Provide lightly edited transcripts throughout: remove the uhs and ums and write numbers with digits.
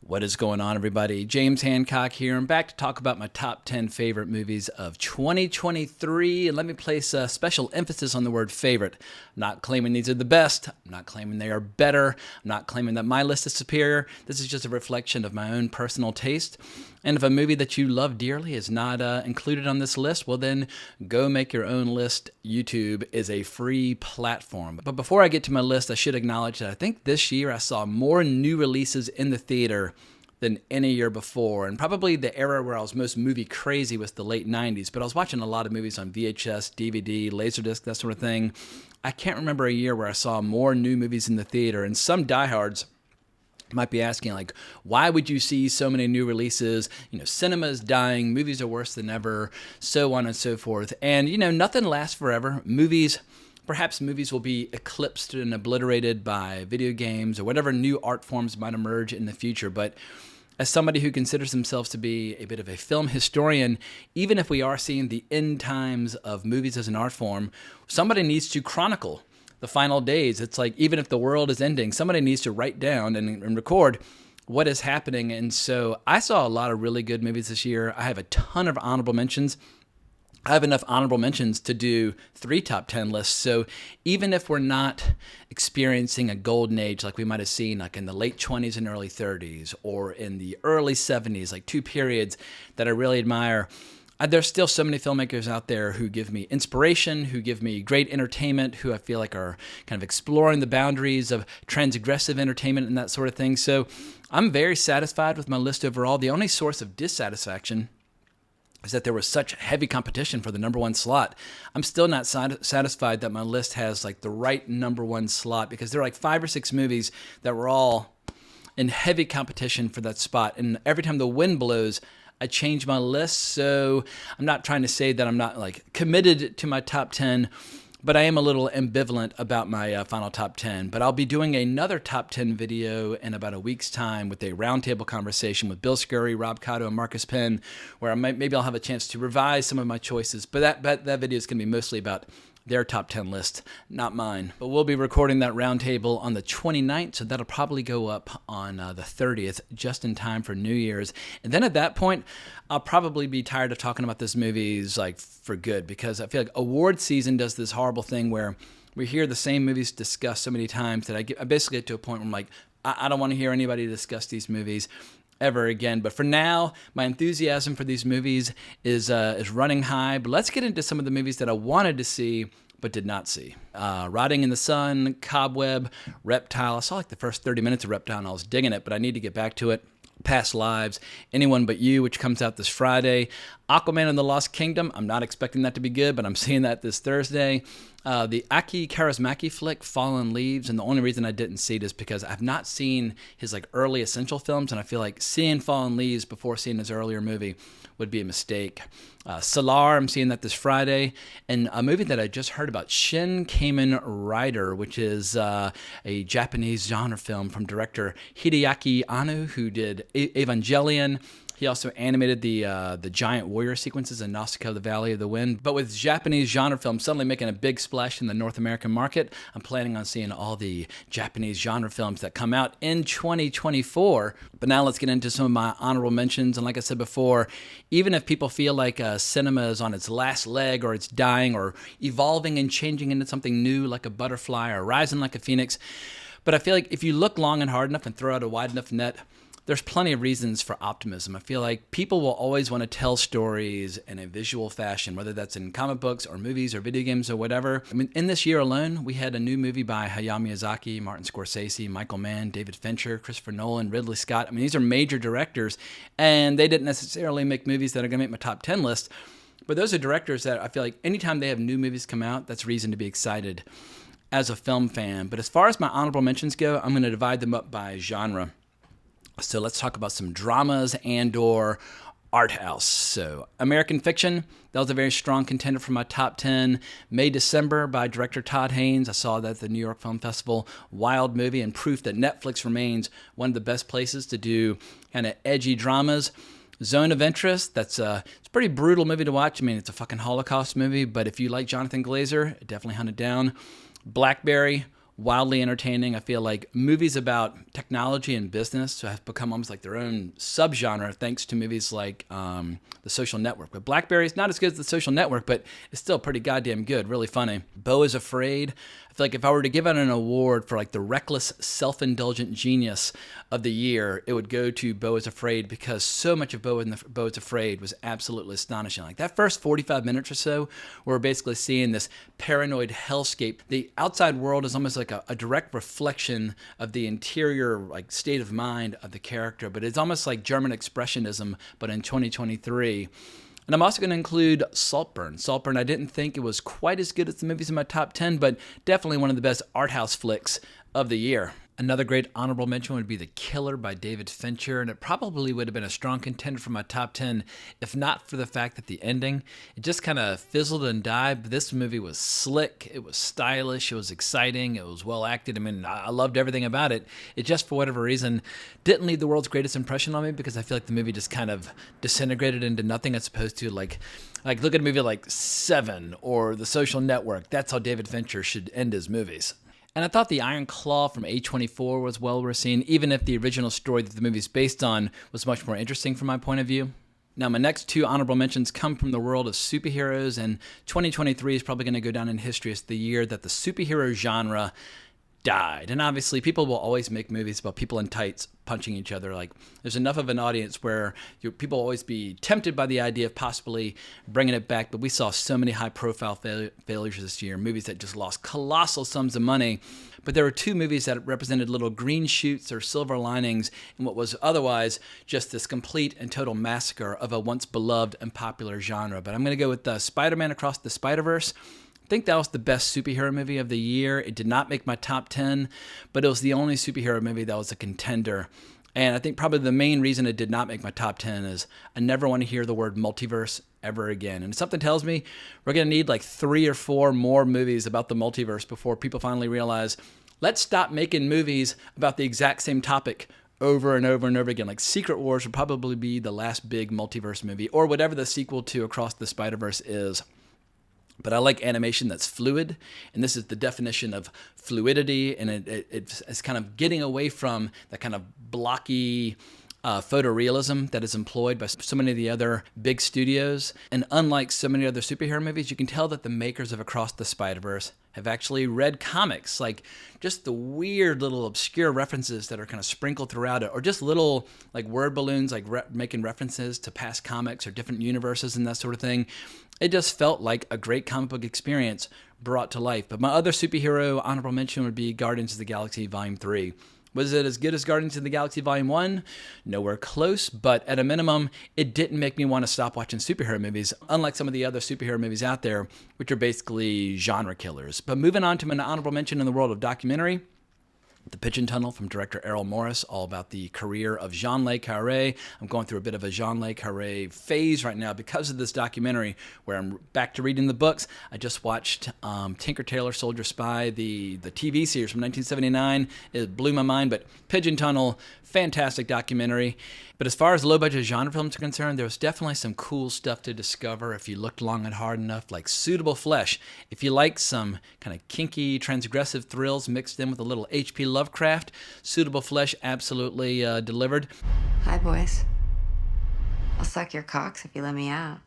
What is going on, everybody? James Hancock here. I'm back to talk about my top 10 favorite movies of 2023. And let me place a special emphasis on the word favorite. I'm not claiming these are the best. I'm not claiming they are better. I'm not claiming that my list is superior. This is just a reflection of my own personal taste. And if a movie that you love dearly is not included on this list, well then go make your own list. YouTube is a free platform. But before I get to my list, I should acknowledge that I think this year I saw more new releases in the theater than any year before. And probably the era where I was most movie crazy was the late 90s. But I was watching a lot of movies on VHS, DVD, Laserdisc, that sort of thing. I can't remember a year where I saw more new movies in the theater. And some diehards might be asking, like, why would you see so many new releases? Cinema is dying, movies are worse than ever, so on and so forth. And, nothing lasts forever. Perhaps movies will be eclipsed and obliterated by video games or whatever new art forms might emerge in the future. But as somebody who considers themselves to be a bit of a film historian, even if we are seeing the end times of movies as an art form, somebody needs to chronicle the final days. It's like, even if the world is ending, somebody needs to write down and record what is happening. And so I saw a lot of really good movies this year. I have a ton of honorable mentions. I have enough honorable mentions to do 3 top 10 lists. So even if we're not experiencing a golden age like we might have seen like in the late 20s and early 30s or in the early 70s, like 2 periods that I really admire, there's still so many filmmakers out there who give me inspiration, who give me great entertainment, who I feel like are kind of exploring the boundaries of transgressive entertainment and that sort of thing. So I'm very satisfied with my list overall. The only source of dissatisfaction is that there was such heavy competition for the number 1 slot. I'm still not satisfied that my list has like the right number 1 slot, because there are like 5 or 6 movies that were all in heavy competition for that spot. And every time the wind blows, I change my list. So I'm not trying to say that I'm not like committed to my top 10, but I am a little ambivalent about my final top 10. But I'll be doing another top 10 video in about a week's time with a roundtable conversation with Bill Scurry, Rob Cotto, and Marcus Penn, where maybe I'll have a chance to revise some of my choices. But that video is going to be mostly about their top 10 list, not mine. But we'll be recording that roundtable on the 29th, so that'll probably go up on the 30th, just in time for New Year's. And then at that point, I'll probably be tired of talking about those movies like for good, because I feel like award season does this horrible thing where we hear the same movies discussed so many times that I basically get to a point where I'm like, I don't want to hear anybody discuss these movies ever again. But for now, my enthusiasm for these movies is running high. But let's get into some of the movies that I wanted to see but did not see. Rotting in the Sun, Cobweb, Reptile. I saw like the first 30 minutes of Reptile and I was digging it, but I need to get back to it. Past Lives, Anyone But You, which comes out this Friday. Aquaman and the Lost Kingdom. I'm not expecting that to be good, but I'm seeing that this Thursday. The Aki Kaurismäki flick, Fallen Leaves, and the only reason I didn't see it is because I've not seen his like early Essential films, and I feel like seeing Fallen Leaves before seeing his earlier movie would be a mistake. Solar, I'm seeing that this Friday. And a movie that I just heard about, Shin Kamen Rider, which is a Japanese genre film from director Hideaki Anno, who did Evangelion. He also animated the giant warrior sequences in Nausicaa, the Valley of the Wind. But with Japanese genre films suddenly making a big splash in the North American market, I'm planning on seeing all the Japanese genre films that come out in 2024. But now let's get into some of my honorable mentions. And like I said before, even if people feel like cinema is on its last leg, or it's dying, or evolving and changing into something new like a butterfly, or rising like a phoenix, but I feel like if you look long and hard enough and throw out a wide enough net, there's plenty of reasons for optimism. I feel like people will always want to tell stories in a visual fashion, whether that's in comic books or movies or video games or whatever. I mean, in this year alone, we had a new movie by Hayao Miyazaki, Martin Scorsese, Michael Mann, David Fincher, Christopher Nolan, Ridley Scott. I mean, these are major directors, and they didn't necessarily make movies that are going to make my top 10 list, but those are directors that I feel like anytime they have new movies come out, that's reason to be excited as a film fan. But as far as my honorable mentions go, I'm going to divide them up by genre. So let's talk about some dramas and or art house. So American Fiction, that was a very strong contender for my top 10. May December by director Todd Haynes. I saw that at the New York Film Festival. Wild movie and proof that Netflix remains one of the best places to do kind of edgy dramas. Zone of Interest, it's a pretty brutal movie to watch. I mean, it's a fucking Holocaust movie, but if you like Jonathan Glazer, definitely hunt it down. Blackberry, wildly entertaining. I feel like movies about technology and business have become almost like their own subgenre thanks to movies like The Social Network. But Blackberry's not as good as The Social Network, but it's still pretty goddamn good, really funny. Beau is Afraid. I feel like if I were to give out an award for like the reckless, self-indulgent genius of the year, it would go to Beau is Afraid, because so much of Beau is Afraid was absolutely astonishing. Like that first 45 minutes or so, we're basically seeing this paranoid hellscape. The outside world is almost like a direct reflection of the interior like state of mind of the character, but it's almost like German expressionism, but in 2023. And I'm also going to include Saltburn. Saltburn, I didn't think it was quite as good as the movies in my top 10, but definitely one of the best art house flicks of the year. Another great honorable mention would be The Killer by David Fincher, and it probably would have been a strong contender for my top 10 if not for the fact that the ending, it just kind of fizzled and died. But this movie was slick, it was stylish, it was exciting, it was well acted. I mean, I loved everything about it. It just, for whatever reason, didn't leave the world's greatest impression on me, because I feel like the movie just kind of disintegrated into nothing, as opposed to like look at a movie like Seven or The Social Network. That's how David Fincher should end his movies. And I thought The Iron Claw from A24 was well received, even if the original story that the movie is based on was much more interesting from my point of view. Now, my next two honorable mentions come from the world of superheroes, and 2023 is probably going to go down in history as the year that the superhero genre died. And obviously, people will always make movies about people in tights punching each other. Like, there's enough of an audience where people will always be tempted by the idea of possibly bringing it back. But we saw so many high-profile failures this year, movies that just lost colossal sums of money. But there were two movies that represented little green shoots or silver linings in what was otherwise just this complete and total massacre of a once beloved and popular genre. But I'm going to go with Spider-Man Across the Spider-Verse. I think that was the best superhero movie of the year. It did not make my top 10, but it was the only superhero movie that was a contender. And I think probably the main reason it did not make my top 10 is I never want to hear the word multiverse ever again. And something tells me we're going to need like 3 or 4 more movies about the multiverse before people finally realize, let's stop making movies about the exact same topic over and over and over again. Like Secret Wars would probably be the last big multiverse movie, or whatever the sequel to Across the Spider-Verse is. But I like animation that's fluid, and this is the definition of fluidity, and it's kind of getting away from that kind of blocky photorealism that is employed by so many of the other big studios. And unlike so many other superhero movies, you can tell that the makers of Across the Spider-Verse have actually read comics, like just the weird little obscure references that are kind of sprinkled throughout it, or just little like word balloons, like making references to past comics or different universes and that sort of thing. It just felt like a great comic book experience brought to life. But my other superhero honorable mention would be Guardians of the Galaxy Volume 3. Was it as good as Guardians of the Galaxy Volume 1? Nowhere close, but at a minimum, it didn't make me want to stop watching superhero movies, unlike some of the other superhero movies out there, which are basically genre killers. But moving on to an honorable mention in the world of documentary, The Pigeon Tunnel from director Errol Morris, all about the career of Jean Le Carré. I'm going through a bit of a Jean Le Carré phase right now because of this documentary, where I'm back to reading the books. I just watched Tinker Tailor Soldier Spy, the TV series from 1979. It blew my mind, but Pigeon Tunnel, fantastic documentary. But as far as low-budget genre films are concerned, there was definitely some cool stuff to discover if you looked long and hard enough, like Suitable Flesh. If you like some kind of kinky, transgressive thrills mixed in with a little H.P. Lovecraft, Suitable Flesh absolutely delivered. Hi, boys. I'll suck your cocks if you let me out.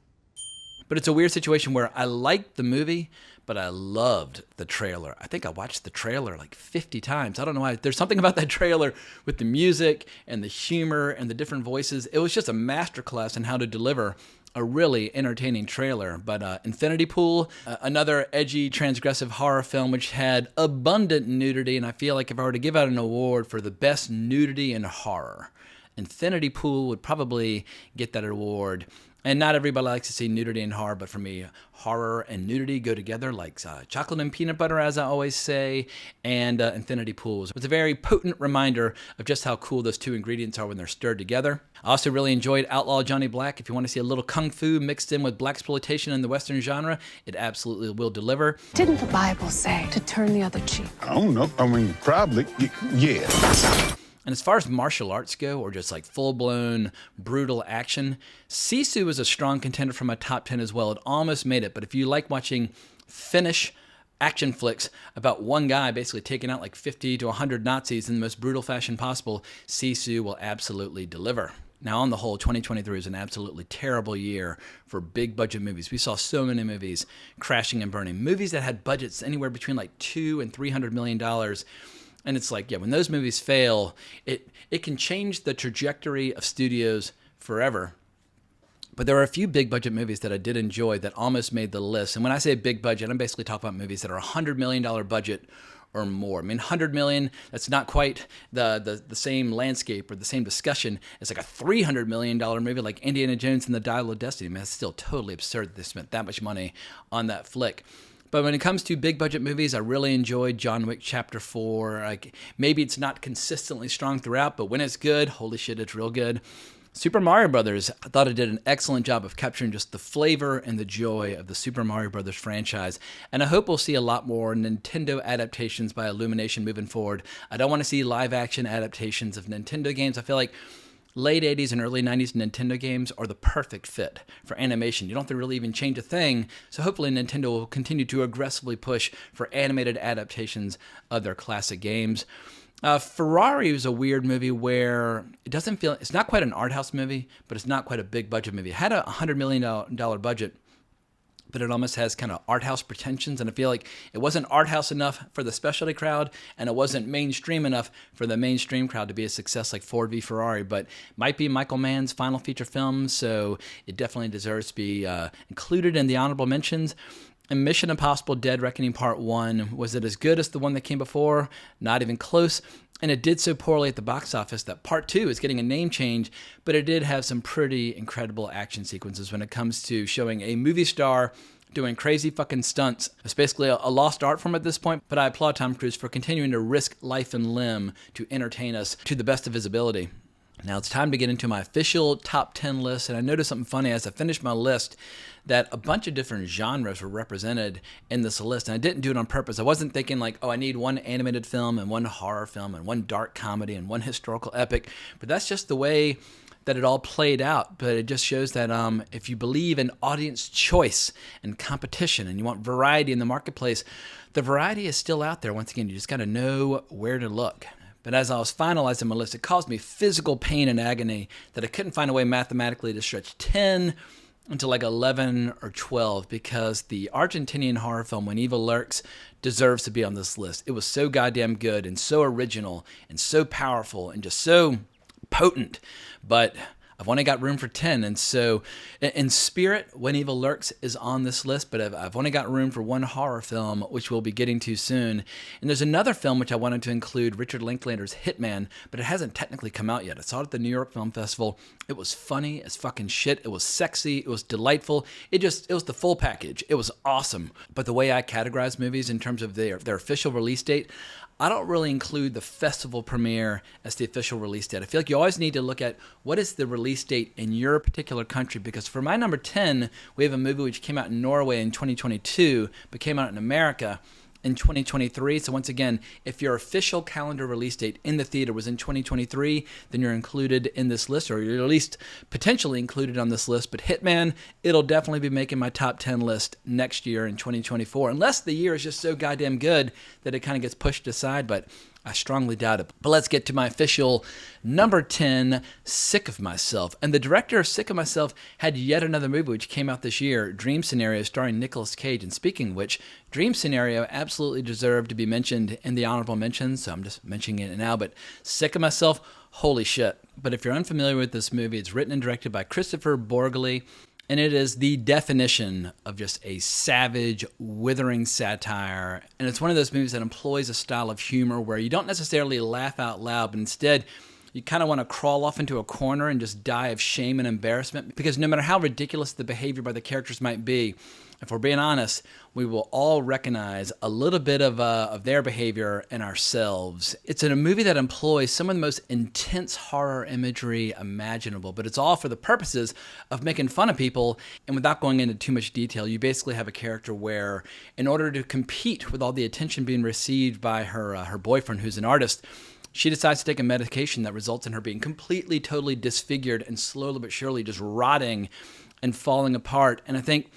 But it's a weird situation where I liked the movie, but I loved the trailer. I think I watched the trailer like 50 times. I don't know why. There's something about that trailer with the music and the humor and the different voices. It was just a masterclass in how to deliver a really entertaining trailer. But Infinity Pool, another edgy, transgressive horror film which had abundant nudity, and I feel like if I were to give out an award for the best nudity in horror, Infinity Pool would probably get that award. And not everybody likes to see nudity and horror, but for me, horror and nudity go together like chocolate and peanut butter, as I always say, and Infinity Pools. It was a very potent reminder of just how cool those two ingredients are when they're stirred together. I also really enjoyed Outlaw Johnny Black. If you want to see a little kung fu mixed in with blaxploitation in the Western genre, it absolutely will deliver. Didn't the Bible say to turn the other cheek? I don't know. I mean, probably, yeah. And as far as martial arts go, or just like full-blown brutal action, Sisu is a strong contender for my top 10 as well. It almost made it, but if you like watching Finnish action flicks about one guy basically taking out like 50 to 100 Nazis in the most brutal fashion possible, Sisu will absolutely deliver. Now, on the whole, 2023 was an absolutely terrible year for big budget movies. We saw so many movies crashing and burning. Movies that had budgets anywhere between like $200 and $300 million. And it's like, yeah, when those movies fail, it can change the trajectory of studios forever. But there are a few big budget movies that I did enjoy that almost made the list. And when I say big budget, I'm basically talking about movies that are $100 million budget or more. I mean, 100 million, that's not quite the same landscape or the same discussion as like a $300 million movie like Indiana Jones and the Dial of Destiny. I mean, it's still totally absurd that they spent that much money on that flick. But when it comes to big budget movies, I really enjoyed John Wick Chapter 4. Like, maybe it's not consistently strong throughout, but when it's good, holy shit, it's real good. Super Mario Brothers, I thought it did an excellent job of capturing just the flavor and the joy of the Super Mario Brothers franchise. And I hope we'll see a lot more Nintendo adaptations by Illumination moving forward. I don't want to see live action adaptations of Nintendo games. I feel like late 80s and early 90s Nintendo games are the perfect fit for animation. You don't have to really even change a thing. So hopefully Nintendo will continue to aggressively push for animated adaptations of their classic games. Ferrari was a weird movie where it doesn't feel, it's not quite an art house movie, but it's not quite a big budget movie. It had a $100 million budget, but it almost has kind of art house pretensions. And I feel like it wasn't art house enough for the specialty crowd, and it wasn't mainstream enough for the mainstream crowd to be a success like Ford v Ferrari, but might be Michael Mann's final feature film, so it definitely deserves to be included in the honorable mentions. And Mission Impossible Dead Reckoning Part 1, was it as good as the one that came before? Not even close. And it did so poorly at the box office that Part 2 is getting a name change, but it did have some pretty incredible action sequences when it comes to showing a movie star doing crazy fucking stunts. It's basically a lost art form at this point, but I applaud Tom Cruise for continuing to risk life and limb to entertain us to the best of his ability. Now it's time to get into my official top 10 list, and I noticed something funny as I finished my list that a bunch of different genres were represented in this list, and I didn't do it on purpose. I wasn't thinking like, oh, I need one animated film and one horror film and one dark comedy and one historical epic, but that's just the way that it all played out. But it just shows that if you believe in audience choice and competition and you want variety in the marketplace, the variety is still out there. Once again, you just got to know where to look. But as I was finalizing my list, it caused me physical pain and agony that I couldn't find a way mathematically to stretch 10 into like 11 or 12, because the Argentinian horror film When Evil Lurks deserves to be on this list. It was so goddamn good and so original and so powerful and just so potent. But I've only got room for 10, and so in spirit, When Evil Lurks is on this list, but I've only got room for one horror film, which we'll be getting to soon. And there's another film which I wanted to include, Richard Linklater's Hitman, but it hasn't technically come out yet. I saw it at the New York Film Festival. It was funny as fucking shit. It was sexy. It was delightful. It was the full package. It was awesome. But the way I categorize movies in terms of their official release date, I don't really include the festival premiere as the official release date. I feel like you always need to look at what is the release date in your particular country, because for my number 10, we have a movie which came out in Norway in 2022, but came out in America in 2023. So once again, if your official calendar release date in the theater was in 2023, then you're included in this list, or you're at least potentially included on this list. But Hitman, it'll definitely be making my top 10 list next year in 2024, unless the year is just so goddamn good that it kind of gets pushed aside, but I strongly doubt it. But let's get to my official number 10, Sick of Myself. And the director of Sick of Myself had yet another movie which came out this year, Dream Scenario, starring Nicolas Cage. And speaking of which, Dream Scenario absolutely deserved to be mentioned in the honorable mentions, so I'm just mentioning it now. But Sick of Myself, holy shit. But if you're unfamiliar with this movie, it's written and directed by Christopher Borgli, and it is the definition of just a savage, withering satire. And it's one of those movies that employs a style of humor where you don't necessarily laugh out loud, but instead you kind of want to crawl off into a corner and just die of shame and embarrassment, because no matter how ridiculous the behavior by the characters might be, if we're being honest, we will all recognize a little bit of their behavior in ourselves. It's in a movie that employs some of the most intense horror imagery imaginable, but it's all for the purposes of making fun of people. And without going into too much detail, you basically have a character where, in order to compete with all the attention being received by her boyfriend, who's an artist, she decides to take a medication that results in her being completely, totally disfigured and slowly but surely just rotting and falling apart. And I think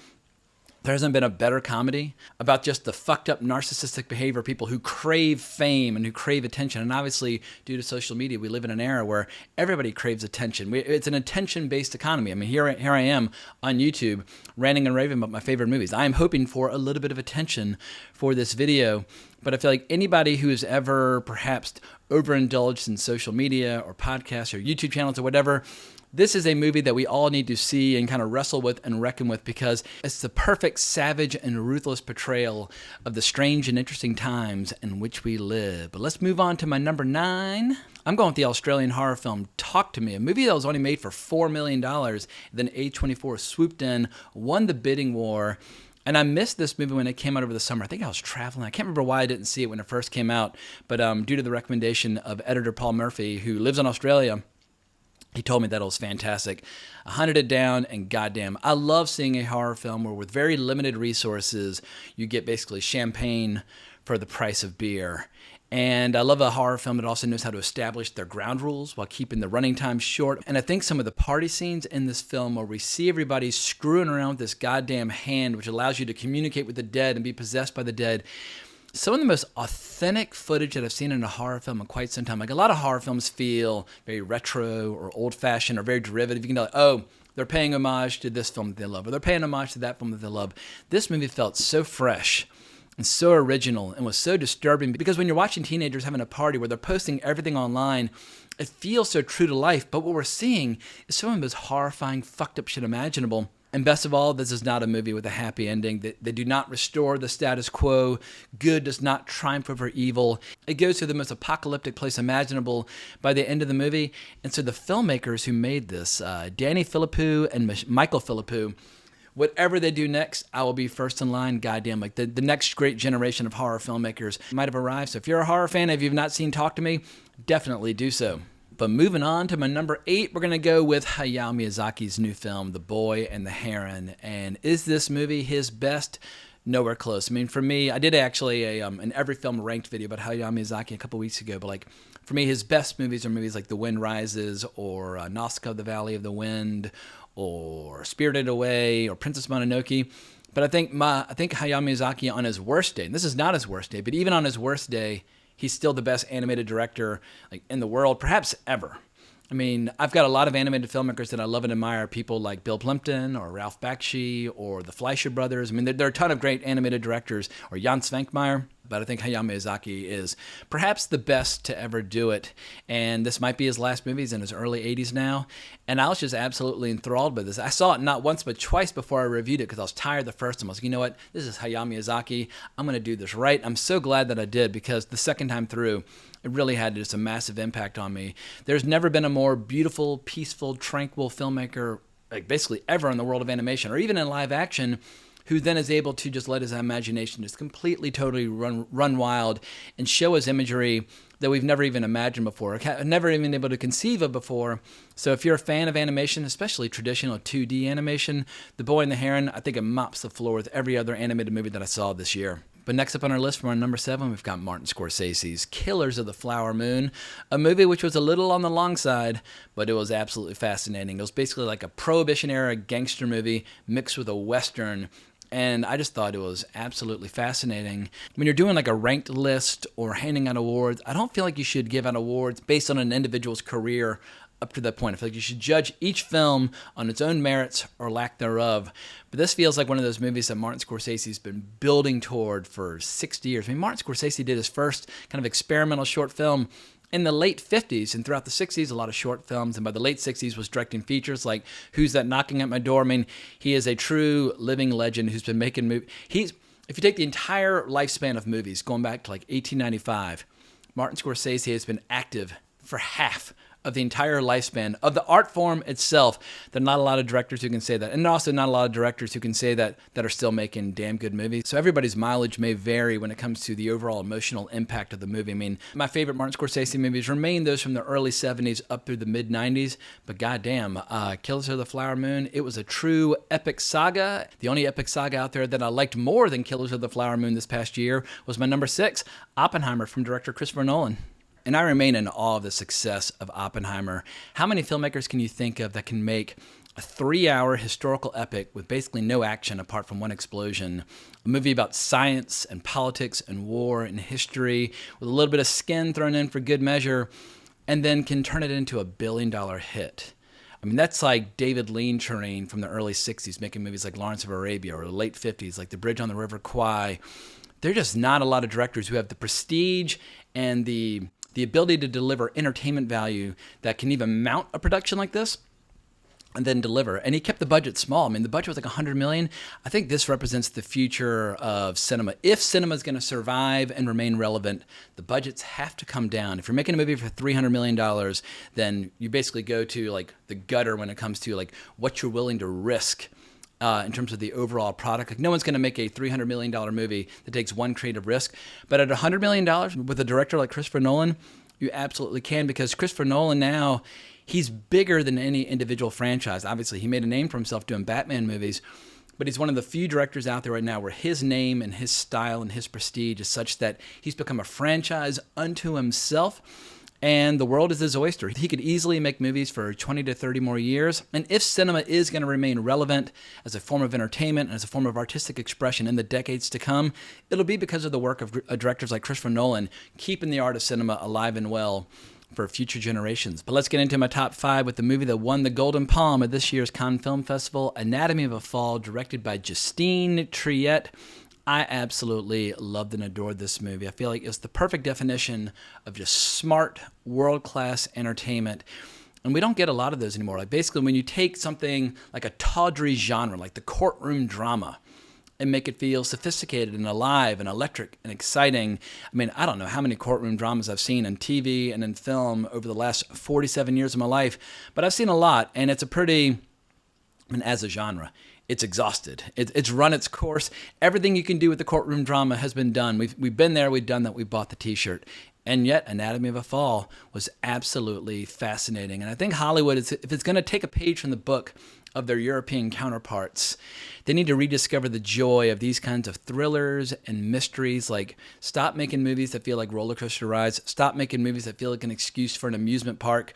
There hasn't been a better comedy about just the fucked up narcissistic behavior of people who crave fame and who crave attention. And obviously, due to social media, we live in an era where everybody craves attention. It's an attention-based economy. I mean, here I am on YouTube ranting and raving about my favorite movies. I am hoping for a little bit of attention for this video. But I feel like anybody who has ever perhaps overindulged in social media or podcasts or YouTube channels or whatever, this is a movie that we all need to see and kind of wrestle with and reckon with, because it's the perfect savage and ruthless portrayal of the strange and interesting times in which we live. But let's move on to my number 9. I'm going with the Australian horror film Talk to Me, a movie that was only made for $4 million. Then A24 swooped in, won the bidding war. And I missed this movie when it came out over the summer. I think I was traveling. I can't remember why I didn't see it when it first came out. But due to the recommendation of editor Paul Murphy, who lives in Australia, he told me that it was fantastic. I hunted it down, and goddamn, I love seeing a horror film where with very limited resources, you get basically champagne for the price of beer. And I love a horror film that also knows how to establish their ground rules while keeping the running time short. And I think some of the party scenes in this film where we see everybody screwing around with this goddamn hand, which allows you to communicate with the dead and be possessed by the dead, some of the most authentic footage that I've seen in a horror film in quite some time. Like, a lot of horror films feel very retro or old-fashioned or very derivative. You can tell, oh, they're paying homage to this film that they love, or they're paying homage to that film that they love. This movie felt so fresh and so original and was so disturbing, because when you're watching teenagers having a party where they're posting everything online, it feels so true to life. But what we're seeing is some of the most horrifying, fucked up shit imaginable. And best of all, this is not a movie with a happy ending. They do not restore the status quo. Good does not triumph over evil. It goes to the most apocalyptic place imaginable by the end of the movie. And so the filmmakers who made this, Danny Philippou and Michael Philippou, whatever they do next, I will be first in line. Goddamn, like the next great generation of horror filmmakers might have arrived. So if you're a horror fan, if you've not seen Talk to Me, definitely do so. But moving on to my number 8, we're going to go with Hayao Miyazaki's new film, The Boy and the Heron. And is this movie his best? Nowhere close. I mean, for me, I did actually an Every Film Ranked video about Hayao Miyazaki a couple weeks ago, but like, for me, his best movies are movies like The Wind Rises, or Nausicaa, The Valley of the Wind, or Spirited Away, or Princess Mononoke. But I think Hayao Miyazaki on his worst day, and this is not his worst day, but even on his worst day, he's still the best animated director like in the world, perhaps ever. I mean, I've got a lot of animated filmmakers that I love and admire, people like Bill Plimpton or Ralph Bakshi or the Fleischer brothers. I mean, there are a ton of great animated directors, or Jan Svankmajer, but I think Hayao Miyazaki is perhaps the best to ever do it. And this might be his last movie. He's in his early 80s now. And I was just absolutely enthralled by this. I saw it not once, but twice before I reviewed it, because I was tired the first time. I was like, you know what? This is Hayao Miyazaki. I'm going to do this right. I'm so glad that I did, because the second time through, it really had just a massive impact on me. There's never been a more beautiful, peaceful, tranquil filmmaker, like basically ever in the world of animation, or even in live action, who then is able to just let his imagination just completely, totally run wild and show us imagery that we've never even imagined before, never even been able to conceive of before. So if you're a fan of animation, especially traditional 2D animation, The Boy and the Heron, I think it mops the floor with every other animated movie that I saw this year. But next up on our list for our number 7, we've got Martin Scorsese's Killers of the Flower Moon, a movie which was a little on the long side, but it was absolutely fascinating. It was basically like a Prohibition-era gangster movie mixed with a Western, and I just thought it was absolutely fascinating. When you're doing like a ranked list or handing out awards, I don't feel like you should give out awards based on an individual's career up to that point. I feel like you should judge each film on its own merits or lack thereof. But this feels like one of those movies that Martin Scorsese's been building toward for 60 years. I mean, Martin Scorsese did his first kind of experimental short film in the late 50s, and throughout the 60s, a lot of short films, and by the late 60s was directing features like Who's That Knocking at My Door? I mean, he is a true living legend who's been making movies. If you take the entire lifespan of movies, going back to like 1895, Martin Scorsese has been active for half of the entire lifespan of the art form itself. There are not a lot of directors who can say that, and also not a lot of directors who can say that are still making damn good movies. So everybody's mileage may vary when it comes to the overall emotional impact of the movie. I mean, my favorite Martin Scorsese movies remain those from the early 70s up through the mid 90s, but goddamn, Killers of the Flower Moon, it was a true epic saga. The only epic saga out there that I liked more than Killers of the Flower Moon this past year was my number 6, Oppenheimer, from director Christopher Nolan. And I remain in awe of the success of Oppenheimer. How many filmmakers can you think of that can make a 3-hour historical epic with basically no action apart from one explosion. A movie about science and politics and war and history with a little bit of skin thrown in for good measure, and then can turn it into a billion-dollar hit. I mean, that's like David Lean from the early 60s making movies like Lawrence of Arabia, or the late 50s like The Bridge on the River Kwai. There are just not a lot of directors who have the prestige and the ability to deliver entertainment value that can even mount a production like this and then deliver. And he kept the budget small. I mean, the budget was like $100 million. I think this represents the future of cinema. If cinema is going to survive and remain relevant, the budgets have to come down. If you're making a movie for $300 million, then you basically go to like the gutter when it comes to like what you're willing to risk in terms of the overall product. Like, no one's going to make a $300 million movie that takes one creative risk. But at $100 million with a director like Christopher Nolan, you absolutely can, because Christopher Nolan now, he's bigger than any individual franchise. Obviously, he made a name for himself doing Batman movies, but he's one of the few directors out there right now where his name and his style and his prestige is such that he's become a franchise unto himself, and the world is his oyster. He could easily make movies for 20 to 30 more years, and if cinema is going to remain relevant as a form of entertainment and as a form of artistic expression in the decades to come, it'll be because of the work of directors like Christopher Nolan keeping the art of cinema alive and well for future generations. But let's get into my top 5 with the movie that won the Golden Palm at this year's Cannes Film Festival, Anatomy of a Fall, directed by Justine Triet. I absolutely loved and adored this movie. I feel like it's the perfect definition of just smart, world-class entertainment. And we don't get a lot of those anymore. Like, basically, when you take something like a tawdry genre, like the courtroom drama, and make it feel sophisticated and alive and electric and exciting. I mean, I don't know how many courtroom dramas I've seen on TV and in film over the last 47 years of my life, but I've seen a lot, and it's a pretty, I mean, as a genre, it's exhausted. It's run its course. Everything you can do with the courtroom drama has been done. We've been there, we've done that, we bought the t-shirt. And yet, Anatomy of a Fall was absolutely fascinating. And I think Hollywood, if it's going to take a page from the book of their European counterparts, they need to rediscover the joy of these kinds of thrillers and mysteries. Like, stop making movies that feel like roller coaster rides. Stop making movies that feel like an excuse for an amusement park,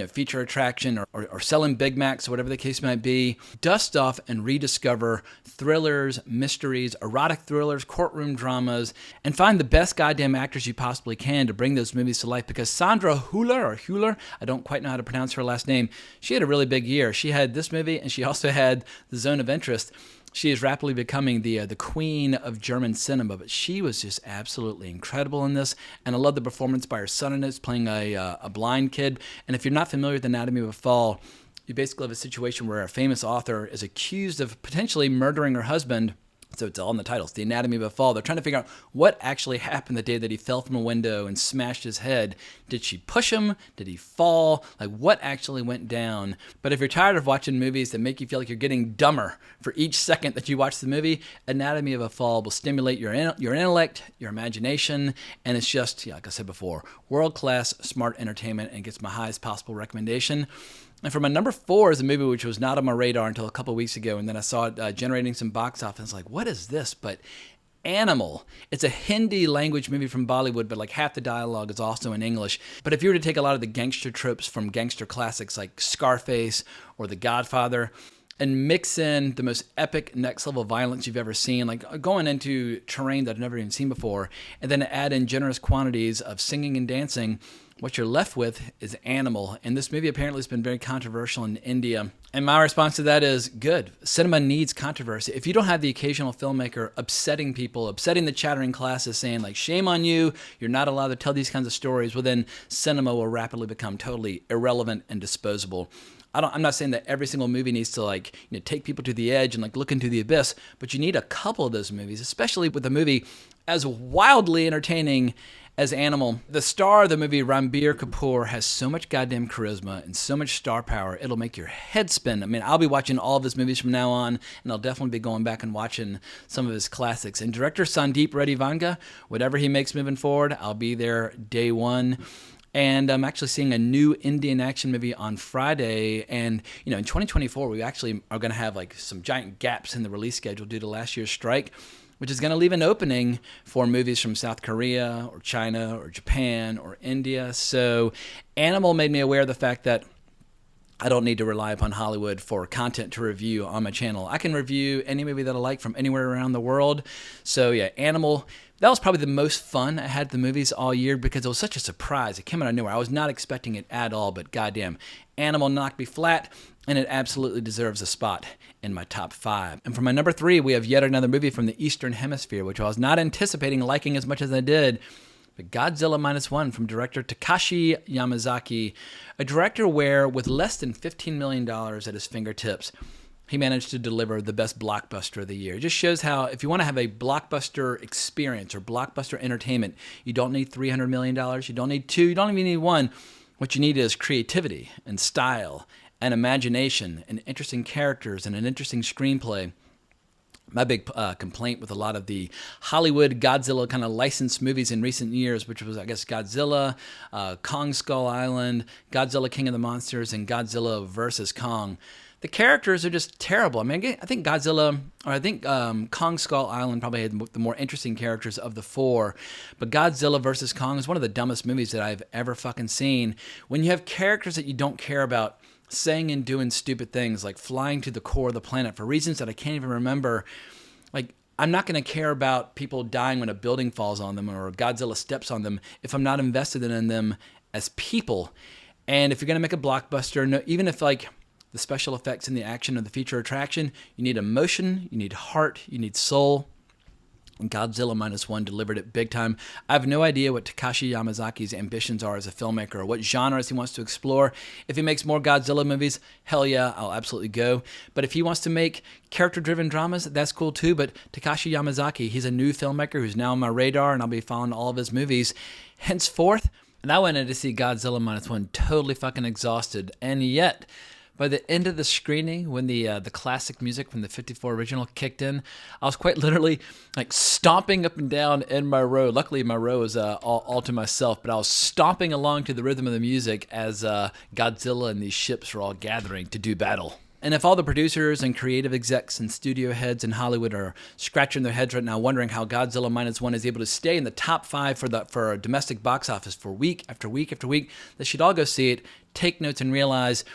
feature attraction, or selling Big Macs, or whatever the case might be. Dust off and rediscover thrillers, mysteries, erotic thrillers, courtroom dramas, and find the best goddamn actors you possibly can to bring those movies to life. Because Sandra Hüller, I don't quite know how to pronounce her last name, she had a really big year. She had this movie, and she also had The Zone of Interest. She is rapidly becoming the queen of German cinema, but she was just absolutely incredible in this, and I love the performance by her son in it, playing a blind kid. And if you're not familiar with Anatomy of a Fall, you basically have a situation where a famous author is accused of potentially murdering her husband. So it's all in the titles, The Anatomy of a Fall. They're trying to figure out what actually happened the day that he fell from a window and smashed his head. Did she push him? Did he fall? Like, what actually went down? But if you're tired of watching movies that make you feel like you're getting dumber for each second that you watch the movie, Anatomy of a Fall will stimulate your intellect, your imagination, and it's just, like I said before, world-class smart entertainment, and gets my highest possible recommendation. And for my number 4 is a movie which was not on my radar until a couple of weeks ago, and then I saw it generating some box office. I was like, what is this? But Animal. It's a Hindi language movie from Bollywood, but like half the dialogue is also in English. But if you were to take a lot of the gangster tropes from gangster classics like Scarface or The Godfather, and mix in the most epic next-level violence you've ever seen, like going into terrain that I've never even seen before, and then add in generous quantities of singing and dancing, what you're left with is Animal. And this movie apparently has been very controversial in India. And my response to that is, good. Cinema needs controversy. If you don't have the occasional filmmaker upsetting people, upsetting the chattering classes, saying like, shame on you, you're not allowed to tell these kinds of stories, well then cinema will rapidly become totally irrelevant and disposable. I'm not saying that every single movie needs to take people to the edge and look into the abyss, but you need a couple of those movies, especially with a movie as wildly entertaining as Animal. The star of the movie, Ranbir Kapoor, has so much goddamn charisma and so much star power, it'll make your head spin. I mean, I'll be watching all of his movies from now on, and I'll definitely be going back and watching some of his classics. And director Sandeep Reddy Vanga, whatever he makes moving forward, I'll be there day one. And I'm actually seeing a new Indian action movie on Friday. And, in 2024, we actually are going to have some giant gaps in the release schedule due to last year's strike, which is going to leave an opening for movies from South Korea or China or Japan or India. So Animal made me aware of the fact that I don't need to rely upon Hollywood for content to review on my channel. I can review any movie that I like from anywhere around the world. So yeah, Animal, that was probably the most fun I had at the movies all year because it was such a surprise. It came out of nowhere. I was not expecting it at all, but goddamn, Animal knocked me flat, and it absolutely deserves a spot in my top 5. And for my number 3, we have yet another movie from the Eastern Hemisphere, which I was not anticipating liking as much as I did. But Godzilla Minus One from director Takashi Yamazaki, a director where, with less than $15 million at his fingertips, he managed to deliver the best blockbuster of the year. It just shows how, if you want to have a blockbuster experience or blockbuster entertainment, you don't need $300 million, you don't need 2, you don't even need 1. What you need is creativity and style and imagination and interesting characters and an interesting screenplay. My big complaint with a lot of the Hollywood Godzilla kind of licensed movies in recent years, which was, I guess, Godzilla, Kong Skull Island, Godzilla King of the Monsters, and Godzilla versus Kong. The characters are just terrible. I mean, I think Kong Skull Island probably had the more interesting characters of the 4, but Godzilla versus Kong is one of the dumbest movies that I've ever fucking seen. When you have characters that you don't care about saying and doing stupid things like flying to the core of the planet for reasons that I can't even remember. Like, I'm not going to care about people dying when a building falls on them or Godzilla steps on them if I'm not invested in them as people. And if you're going to make a blockbuster, even if like the special effects and the action of the feature attraction, you need emotion, you need heart, you need soul. And Godzilla Minus One delivered it big time. I have no idea what Takashi Yamazaki's ambitions are as a filmmaker or what genres he wants to explore. If he makes more Godzilla movies, hell yeah, I'll absolutely go. But if he wants to make character-driven dramas, that's cool too. But Takashi Yamazaki, he's a new filmmaker who's now on my radar, and I'll be following all of his movies henceforth. And I went in to see Godzilla Minus One totally fucking exhausted, and yet by the end of the screening, when the classic music from the '54 original kicked in, I was quite literally like stomping up and down in my row. Luckily, my row was all to myself, but I was stomping along to the rhythm of the music as Godzilla and these ships were all gathering to do battle. And if all the producers and creative execs and studio heads in Hollywood are scratching their heads right now wondering how Godzilla Minus One is able to stay in the top 5 for a domestic box office for week after week after week, they should all go see it, take notes, and realize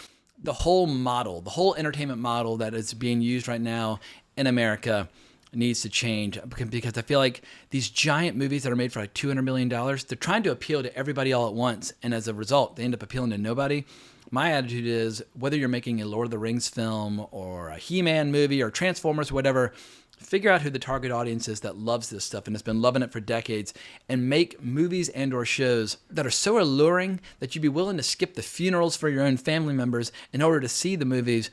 the whole model, the whole entertainment model that is being used right now in America needs to change, because I feel like these giant movies that are made for like $200 million, they're trying to appeal to everybody all at once, and as a result, they end up appealing to nobody. My attitude is, whether you're making a Lord of the Rings film or a He-Man movie or Transformers or whatever, figure out who the target audience is that loves this stuff and has been loving it for decades, and make movies and or shows that are so alluring that you'd be willing to skip the funerals for your own family members in order to see the movies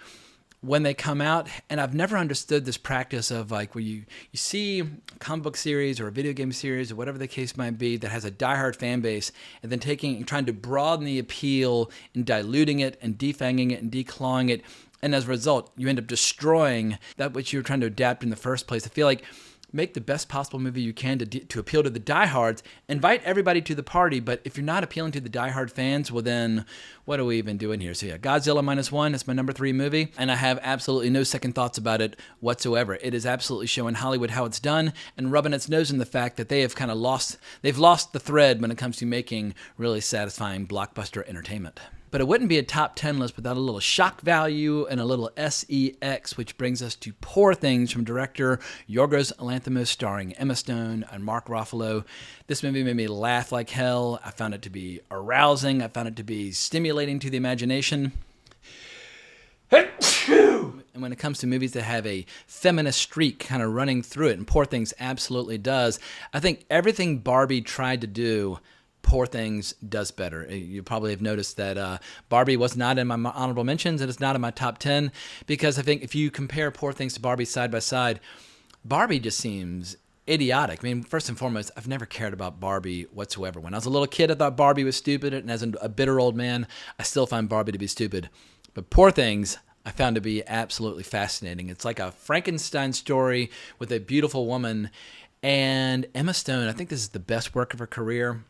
when they come out. And I've never understood this practice of like where you see a comic book series or a video game series or whatever the case might be that has a diehard fan base, and then trying to broaden the appeal and diluting it and defanging it and declawing it. And as a result, you end up destroying that which you were trying to adapt in the first place. I feel like make the best possible movie you can to appeal to the diehards. Invite everybody to the party, but if you're not appealing to the diehard fans, well then, what are we even doing here? So yeah, Godzilla Minus One is my number 3 movie, and I have absolutely no second thoughts about it whatsoever. It is absolutely showing Hollywood how it's done and rubbing its nose in the fact that they have kind of lost the thread when it comes to making really satisfying blockbuster entertainment. But it wouldn't be a top 10 list without a little shock value and a little SEX, which brings us to Poor Things from director Yorgos Lanthimos, starring Emma Stone and Mark Ruffalo. This movie made me laugh like hell. I found it to be arousing. I found it to be stimulating to the imagination. And when it comes to movies that have a feminist streak kind of running through it, and Poor Things absolutely does, I think everything Barbie tried to do, Poor Things does better. You probably have noticed that Barbie was not in my honorable mentions, and it's not in my top 10, because I think if you compare Poor Things to Barbie side by side, Barbie just seems idiotic. I mean, first and foremost, I've never cared about Barbie whatsoever. When I was a little kid, I thought Barbie was stupid, and as a bitter old man, I still find Barbie to be stupid. But Poor Things, I found to be absolutely fascinating. It's like a Frankenstein story with a beautiful woman, and Emma Stone, I think this is the best work of her career.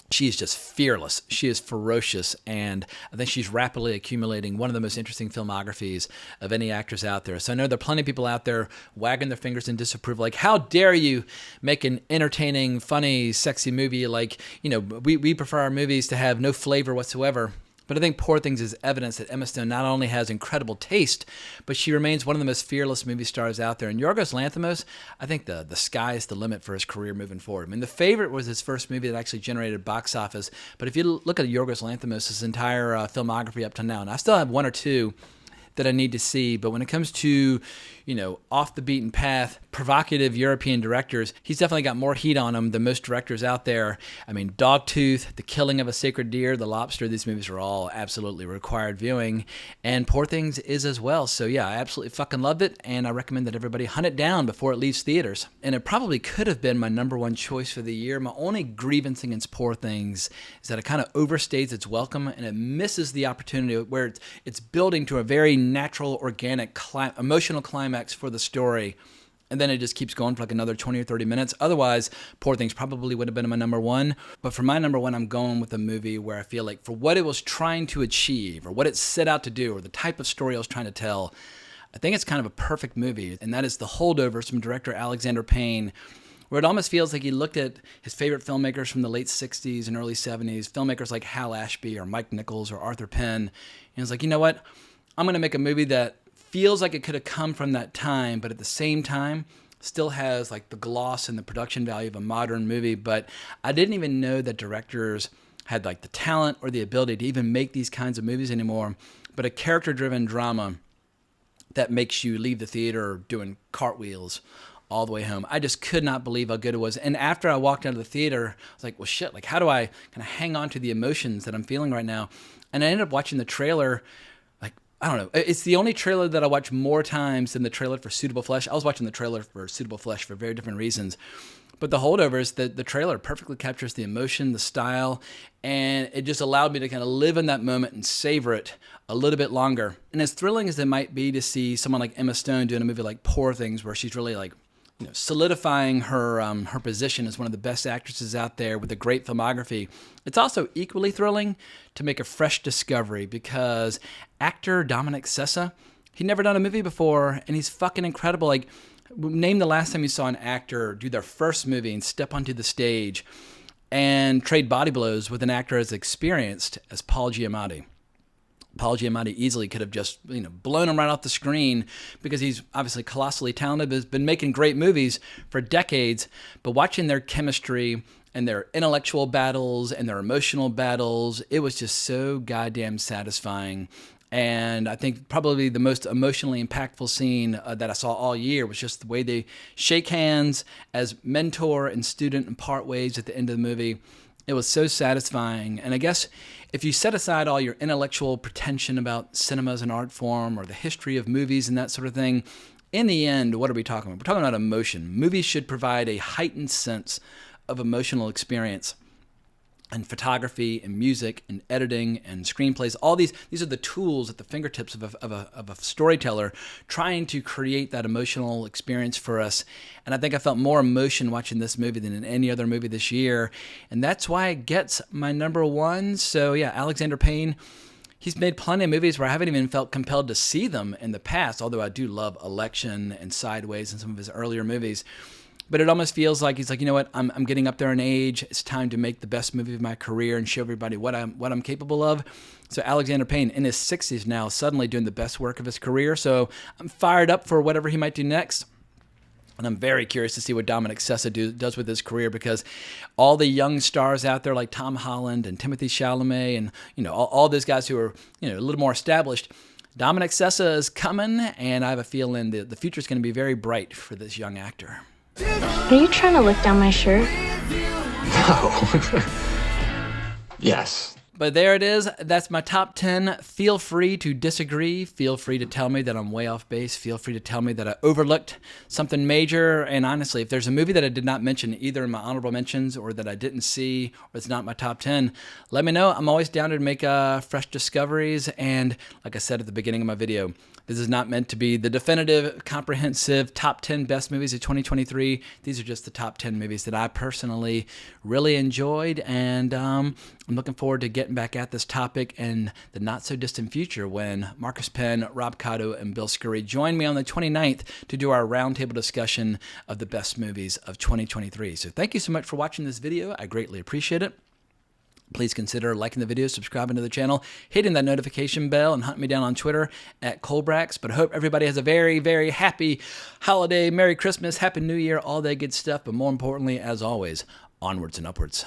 She is just fearless. She is ferocious, and I think she's rapidly accumulating one of the most interesting filmographies of any actress out there. So I know there are plenty of people out there wagging their fingers in disapproval, like, how dare you make an entertaining, funny, sexy movie? Like, you know, we prefer our movies to have no flavor whatsoever. But I think Poor Things is evidence that Emma Stone not only has incredible taste, but she remains one of the most fearless movie stars out there. And Yorgos Lanthimos, I think the sky is the limit for his career moving forward. I mean, The Favorite was his first movie that actually generated box office. But if you look at Yorgos Lanthimos' entire filmography up to now, and I still have one or two that I need to see, but when it comes to, off the beaten path, provocative European directors, he's definitely got more heat on him than most directors out there. I mean, Dogtooth, The Killing of a Sacred Deer, The Lobster, these movies are all absolutely required viewing, and Poor Things is as well. So yeah, I absolutely fucking loved it, and I recommend that everybody hunt it down before it leaves theaters. And it probably could have been my number one choice for the year. My only grievance against Poor Things is that it kind of overstays its welcome, and it misses the opportunity where it's building to a very natural, organic, emotional climax for the story, and then it just keeps going for like another 20 or 30 minutes. Otherwise, Poor Things probably would have been my number one. But for my number one, I'm going with a movie where I feel like for what it was trying to achieve, or what it set out to do, or the type of story I was trying to tell, I think it's kind of a perfect movie, and that is The Holdovers from director Alexander Payne, where it almost feels like he looked at his favorite filmmakers from the late 60s and early 70s, filmmakers like Hal Ashby or Mike Nichols or Arthur Penn, and he was like, you know what? I'm going to make a movie that feels like it could have come from that time, but at the same time still has like the gloss and the production value of a modern movie. But I didn't even know that directors had like the talent or the ability to even make these kinds of movies anymore. But a character-driven drama that makes you leave the theater doing cartwheels all the way home. I just could not believe how good it was. And after I walked out of the theater, I was like, well, shit, like how do I kind of hang on to the emotions that I'm feeling right now? And I ended up watching the trailer. I don't know. It's the only trailer that I watch more times than the trailer for Suitable Flesh. I was watching the trailer for Suitable Flesh for very different reasons. But The Holdovers, the trailer perfectly captures the emotion, the style, and it just allowed me to kind of live in that moment and savor it a little bit longer. And as thrilling as it might be to see someone like Emma Stone doing a movie like Poor Things, where she's really like, solidifying her position as one of the best actresses out there with a great filmography, it's also equally thrilling to make a fresh discovery, because actor Dominic Sessa, he'd never done a movie before, and he's fucking incredible. Like, name the last time you saw an actor do their first movie and step onto the stage and trade body blows with an actor as experienced as Paul Giamatti. Paul Giamatti easily could have just blown him right off the screen, because he's obviously colossally talented, but has been making great movies for decades. But watching their chemistry and their intellectual battles and their emotional battles, it was just so goddamn satisfying. And I think probably the most emotionally impactful scene that I saw all year was just the way they shake hands as mentor and student and part ways at the end of the movie. It was so satisfying. And I guess if you set aside all your intellectual pretension about cinema as an art form or the history of movies and that sort of thing, in the end, what are we talking about? We're talking about emotion. Movies should provide a heightened sense of emotional experience. And photography and music and editing and screenplays, all these are the tools at the fingertips of a storyteller trying to create that emotional experience for us. And I think I felt more emotion watching this movie than in any other movie this year. And that's why it gets my number one. So yeah, Alexander Payne, he's made plenty of movies where I haven't even felt compelled to see them in the past, although I do love Election and Sideways and some of his earlier movies. But it almost feels like he's like, you know what, I'm getting up there in age. It's time to make the best movie of my career and show everybody what I'm capable of. So Alexander Payne, in his 60s now, suddenly doing the best work of his career. So I'm fired up for whatever he might do next. And I'm very curious to see what Dominic Sessa does with his career, because all the young stars out there like Tom Holland and Timothée Chalamet and all those guys who are a little more established, Dominic Sessa is coming, and I have a feeling the future is going to be very bright for this young actor. Are you trying to lick down my shirt? No. Yes. But there it is. That's my top 10. Feel free to disagree. Feel free to tell me that I'm way off base. Feel free to tell me that I overlooked something major. And honestly, if there's a movie that I did not mention either in my honorable mentions or that I didn't see or it's not my top 10, let me know. I'm always down to make fresh discoveries. And like I said at the beginning of my video, this is not meant to be the definitive, comprehensive top 10 best movies of 2023. These are just the top 10 movies that I personally really enjoyed. And I'm looking forward to getting back at this topic in the not-so-distant future when Marcus Penn, Rob Cotto, and Bill Scurry join me on the 29th to do our roundtable discussion of the best movies of 2023. So thank you so much for watching this video. I greatly appreciate it. Please consider liking the video, subscribing to the channel, hitting that notification bell, and hunt me down on Twitter at Colbrax. But I hope everybody has a very, very happy holiday, Merry Christmas, Happy New Year, all that good stuff. But more importantly, as always, onwards and upwards.